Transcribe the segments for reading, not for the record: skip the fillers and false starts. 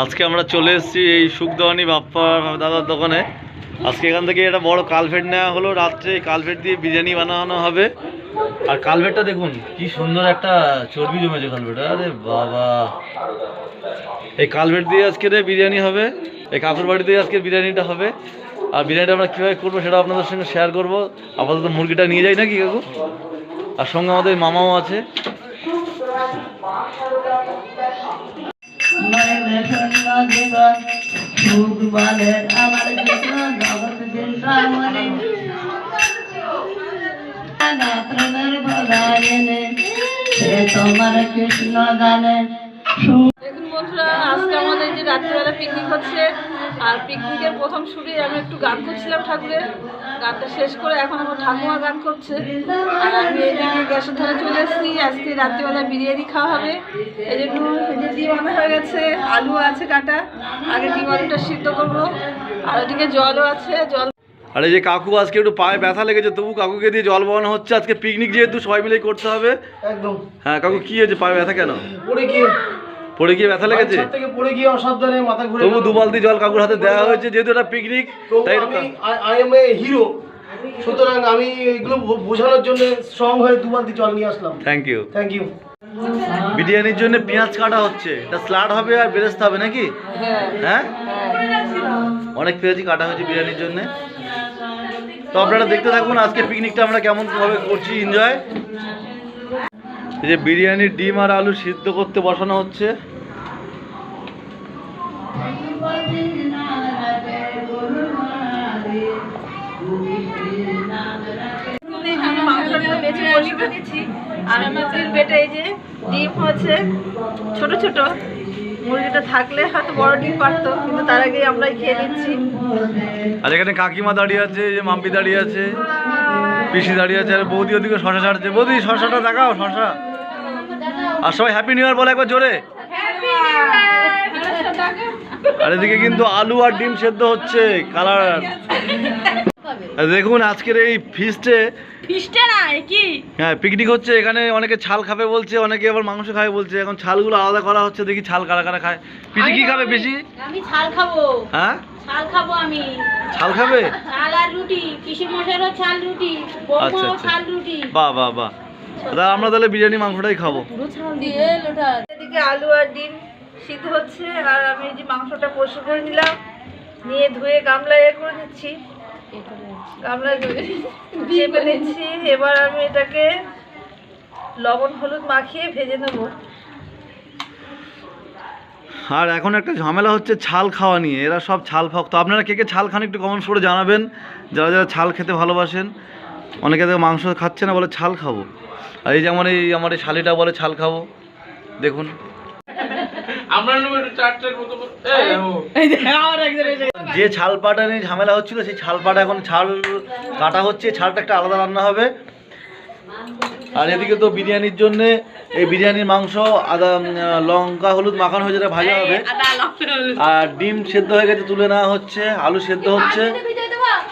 আজকে আমরা চলে এসেছি এই সুখদাওয়ানি বাপ্পার দাদার দোকানে। আজকে এখান থেকে একটা বড় কালভেট নেওয়া হলো। রাত্রে কালভেট দিয়ে বিরিয়ানি বানানো হবে। আর কালভেটটা দেখুন কি সুন্দর একটা চর্বি জমেছে কালভেট। আরে বাবা, এই কালভেট দিয়ে আজকে বিরিয়ানি হবে। এই কাকুর বাড়িতে আজকে বিরিয়ানিটা হবে। আর বিরিয়ানিটা আমরা কীভাবে করবো সেটা আপনাদের সঙ্গে শেয়ার করবো। আপাতত মুরগিটা নিয়ে যাই নাকি কাকু? আর সঙ্গে আমাদের মামাও আছে। তোমার কৃষ্ণ জানে। দেখুন বন্ধুরা, আজকে আমাদের যে রাত্রিবেলা পিকনিক হচ্ছে। আর পিকনিকের প্রথম শুরুই আমি একটু গান করছিলাম ঠাকুরের। গানটা শেষ করে এখন আমার ঠাকুমা গান করছে। আর আমি এইদিকে গ্যাসের ধারে চলে এসেছি। আজকে রাত্রিবেলা বিরিয়ানি খাওয়া হবে। এই জন্য ডিম আনা হয়ে গেছে, আলু আছে কাটা। আগে ডিম আলুটা সিদ্ধ করবো। আর ওদিকে জলও আছে, জল। আর এই যে কাকু আজকে একটু পায়ে ব্যথা লেগেছে, তবু কাকুকে দিয়ে জল বানানো হচ্ছে। আজকে পিকনিক যেহেতু সবাই মিলেই করতে হবে। একদম। হ্যাঁ কাকু, কি হয়েছে পায়ে ব্যথা কেন? পড়ে গিয়ে ব্যথা লেগেছে? পড়ে গিয়ে অসাবধানে মাথা ঘুরে। তবু 2 বালতি জল কাকুর হাতে দেওয়া হয়েছে, যেহেতু এটা পিকনিক। তাই আই এম এ হিরো, সুতরাং আমি এগুলো বোঝানোর জন্য স্ট্রং হয়ে 2 বালতি জল নিয়ে আসলাম। Thank you. Thank you. বিরিয়ানির জন্য পেঁয়াজ কাটা হচ্ছে। এটা স্লাড হবে আর বেরেস্তা হবে নাকি? হ্যাঁ, অনেক পেঁয়াজই কাটা হয়েছে বিরিয়ানির জন্য। তো আপনারা দেখতে থাকুন আজকে পিকনিকটা আমরা কেমন ভাবে করছি, এনজয়। এই যে বিরিয়ানির ডিম আর আলু সিদ্ধ করতে বসানো হচ্ছে। ডিম হচ্ছে ছোট ছোট। মুরগিটা থাকলে হয়তো বড় ডিম পারতো, কিন্তু তার আগে আমরা খেয়ে নিচ্ছি। আর এখানে কাকিমা দাঁড়িয়ে আছে, যে মাম্পি দাঁড়িয়ে আছে, পিসি দাঁড়িয়ে আছে, আর বৌদি ওদিকে শশা ছাড়ছে। বৌদি শশাটা দেখাও, শশা। আর সবাই হ্যাপি নিউ ইয়ার বলে একবার জোরে। আর এদিকে কিন্তু আলু আর ডিম সেদ্ধ হচ্ছে, কালার। দেখুন আজকের এই ফিস্টে হ্যাঁ পিকনিক হচ্ছে। এখানে অনেকে ছাল খাবে বলছে, অনেকে আবার মাংস খাবে বলছে। এখন ছালগুলো আলাদা করা হচ্ছে, দেখি ছাল কারা কারা খায়। পিসি কি খাবে? পিসি আমি ছাল খাবো। হ্যাঁ ছাল খাবো আমি। ছাল খাবে? ছাল আর রুটি, পিসি মশাইরও ছাল রুটি, বৌমাও ছাল রুটি। বাহ বাহ বাহ। তাহলে আমরা তাহলে বিরিয়ানি মাংসটাই খাবো। পুরো ছাল দিয়ে লোটা। এদিকে আলু আর ডিম সিদ্ধ হচ্ছে। আর আমি এই যে মাংসটা পরিষ্কার করে নিলাম, নিয়ে ধুয়ে গামলায় করে দিচ্ছি। গামলায় চেপে নিচ্ছি। এবার আমি এটাকে লবণ হলুদ মাখিয়ে ভেজে নেব। আর এখন একটা ঝামেলা হচ্ছে ছাল খাওয়া নিয়ে। এরা সব ছাল ভক্ত। আপনারা কে কে ছাল খান একটু কমেন্টস করে জানাবেন, যারা যারা ছাল খেতে ভালোবাসেন। অনেকে মাংস খাচ্ছে না, বলে ছাল খাবো। আর এই যে আমার এই শালিটা বলে ছাল খাবো। দেখুন যে ছাল পাটা নিয়ে ঝামেলা হচ্ছিল, সেই ছাল পাটা এখন ছাল কাটা হচ্ছে। ছালটা একটা আলাদা রান্না হবে। আর এদিকে তো বিরিয়ানির জন্য এই বিরিয়ানির মাংস আদা লঙ্কা হলুদ মাখানো হয়ে যেটা ভাজা হবে। আর ডিম সেদ্ধ হয়ে গেছে, তুলে নেওয়া হচ্ছে। আলু সেদ্ধ হচ্ছে,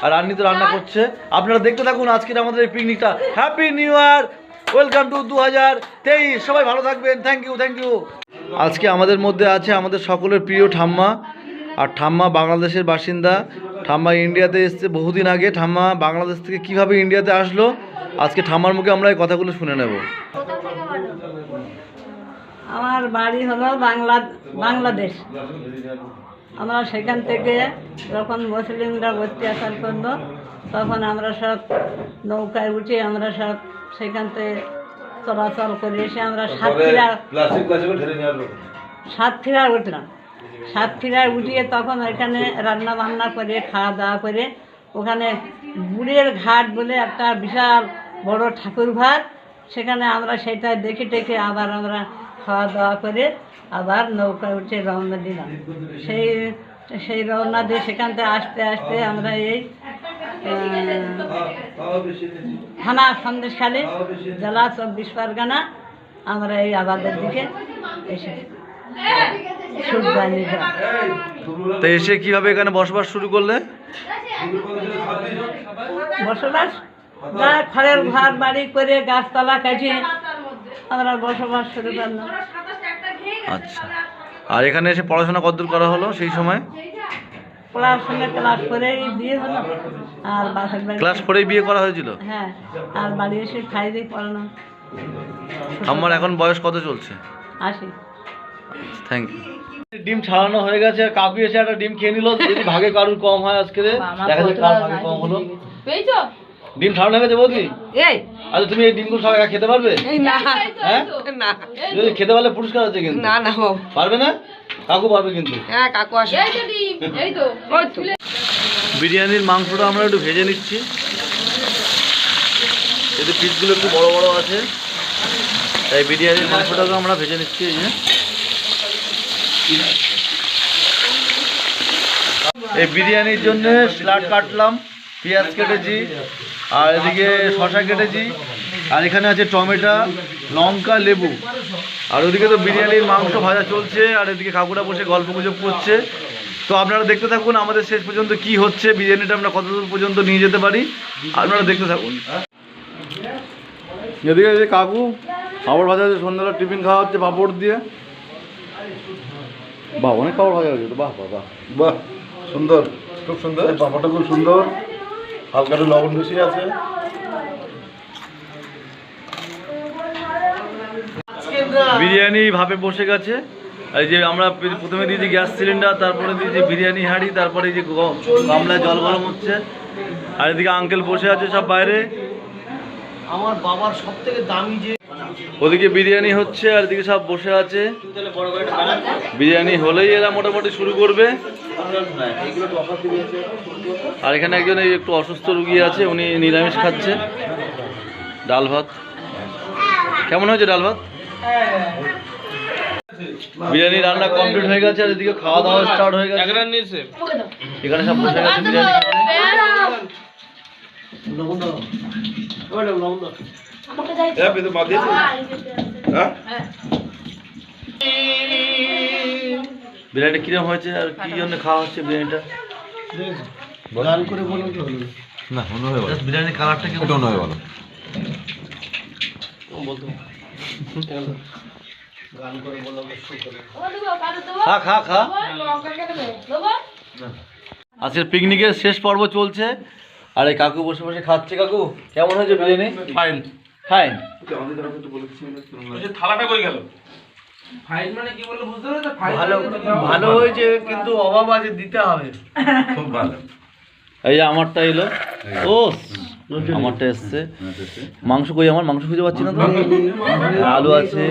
আর রান্নি তো রান্না করছে। আপনারা দেখতে থাকুন আজকের আমাদের এই পিকনিকটা। Happy new year, welcome to 2023। সবাই ভালো থাকবেন। Thank you, thank you. আজকে আমাদের মধ্যে আছে আমাদের সকলের প্রিয় ঠাম্মা। আর ঠাম্মা বাংলাদেশের বাসিন্দা। ঠাম্মা ইন্ডিয়াতে এসছে বহুদিন আগে। ঠাম্মা বাংলাদেশ থেকে কিভাবে ইন্ডিয়াতে আসলো, আজকে ঠাম্মার মুখে আমরা এই কথাগুলো শুনে নেব। আমার বাড়ি হলো বাংলাদেশ। আমরা সেখান থেকে যখন মুসলিমরা অত্যাচার করলো, তখন আমরা সব নৌকায় উঠে আমরা সব সেখান থেকে চলাচল করে এসে আমরা সাতক্ষীরায় উঠলাম। সাতক্ষীরায় উঠিয়ে তখন ওইখানে রান্না বান্না করে খাওয়া দাওয়া করে, ওখানে বুড়ের ঘাট বলে একটা বিশাল বড় ঠাকুর ঘাট, সেখানে আমরা সেটা দেখে টেকে আবার আমরা খাওয়া দাওয়া করে আবার নৌকায় উঠে রওনা দিলাম। সেই রওনা দিয়ে সেখান থেকে আসতে আসতে আমরা এই থানা সন্দেশখালী, জেলা 24 পরগনা, আমরা এই আবাদের দিকে এসেছি। তো এসে কিভাবে এখানে বসবাস শুরু করলে? বসবাস খড়ের ঘর বাড়ি করে গাছতলা কাটিয়ে আমরা বসবাস শুরু করলাম। আচ্ছা, আর এখানে এসে পড়াশোনা কতদূর করা হলো সেই সময়? পড়াশোনা ক্লাস করে বিয়ে হলো আর বাসার বাড়ি ক্লাস 4 বিয়ে করা হয়েছিল? হ্যাঁ, আর বাড়ি এসে খাই দিয়ে পড়ানো। আমার এখন বয়স কত চলছে? আসি থ্যাংক ইউ। ডিম ছাড়ানো হয়ে গেছে, কাকু এসে একটা ডিম খেয়ে নিল। যদি ভাগে কারুর কম হয় আজকে, দেখা যাক কার ভাগে কম হলো। ডিম ছাড়ানো হয়ে গেছে বৌদি? আচ্ছা, তুমি এই ডিমগুলো সব একা খেতে পারবে? হ্যাঁ, যদি খেতে পারলে পুরস্কার আছে কিন্তু। না না পারবে না? কাকু পারবে কিন্তু। হ্যাঁ, কাকু আসে। বিরিয়ানির মাংসটা আমরা একটু ভেজে নিচ্ছি। এতে পিসগুলো একটু বড় বড় আছে, তাই বিরিয়ানির মাংসটাকে আমরা ভেজে নিচ্ছি। এই যে এই বিরিয়ানির জন্য স্যালাড কাটলাম, পেঁয়াজ কেটেছি, আর এদিকে শসা কেটেছি, আর এখানে আছে টমেটো, লঙ্কা, লেবু, আর ওদিকে তো বিরিয়ানির মাংস ভাজা চলছে, আর এদিকে কাকুরা বসে গল্প গুজব করছে। তো আপনারা দেখতে থাকুন আমাদের শেষ পর্যন্ত কি হচ্ছে, বিরিয়ানিটা আমরা কতদূর পর্যন্ত নিয়ে যেতে পারি, আপনারা দেখতে থাকুন। এদিকে যে কাকু পাঁপড় ভাজা হচ্ছে, সন্ধ্যাবেলা টিফিন খাওয়া হচ্ছে পাঁপড় দিয়ে। বাহ, অনেক পাঁপড় ভাজা হচ্ছে তো। বাহ বাহ বাহ বাহ, সুন্দর, খুব সুন্দর। পাঁপড়টা খুব সুন্দর, হালকা একটু লবণ বেশি আছে। বিরিয়ানি ভাপে বসে গেছে। এই যে আমরা প্রথমে দিয়েছি গ্যাস সিলিন্ডার, তারপরে দিয়েছি বিরিয়ানি হাঁড়ি, তারপরে এই যে গামলায় জল গরম হচ্ছে, আর এদিকে আঙ্কেল বসে আছে সব বাইরে। আমার বাবার সব থেকে দামি যে ওদিকে বিরিয়ানি হচ্ছে, আর এদিকে সব বসে আছে। বিরিয়ানি হলেই এরা মোটামুটি শুরু করবে। আর এখানে একজন এই একটু অসুস্থ রুগী আছে, উনি নিরামিষ খাচ্ছে। ডাল ভাত কেমন হয়েছে? ডাল ভাত বিরিয়ানি রান্না কমপ্লিট হয়ে গেছে, আর এদিকে খাওয়া দাওয়া স্টার্ট হয়ে গেছে। এখানে সব বসে গেছে বিরিয়ানি বিরিয়ানিটা কিরকম হয়েছে আর কি জন্য খাওয়া হচ্ছে বিরিয়ানিটা? গান করে বলুন কি হলো না, অন্যভাবে বলো। বিরিয়ানির কালারটা কি অন্যভাবে বলো। বলতো গান করে বললাম খা খা খা। আজকের পিকনিকের শেষ পর্ব চলছে, আর এই কাকু বসে বসে খাচ্ছে। কাকু কেমন হয়েছে বিরিয়ানি? ফাইন। ফাইন। থালাটা কই গেল? ফাইন মানে কি বললো বুঝতে পারছো? ভালো, ভালো হয়েছে, কিন্তু অভাব আছে, দিতে হবে। খুব ভালো। এই যে আমারটা এলো। ও, আমারটা এসছে। মাংস কই? আমার মাংস খুঁজে পাচ্ছি না তো। আলু আছে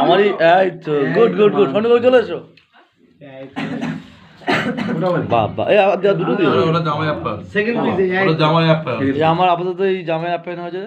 আমারই। এই তো, গুড গুড গুড। ফোন করে চলে এসো। বাবা, এই দুটো দিও। ওটা জামাই আপ্পা। সেকেন্ড পিসে ওটা জামাই আপ্পা। এই আমার আপাতত এই জামাই আপ্যায়ন হয়েছে।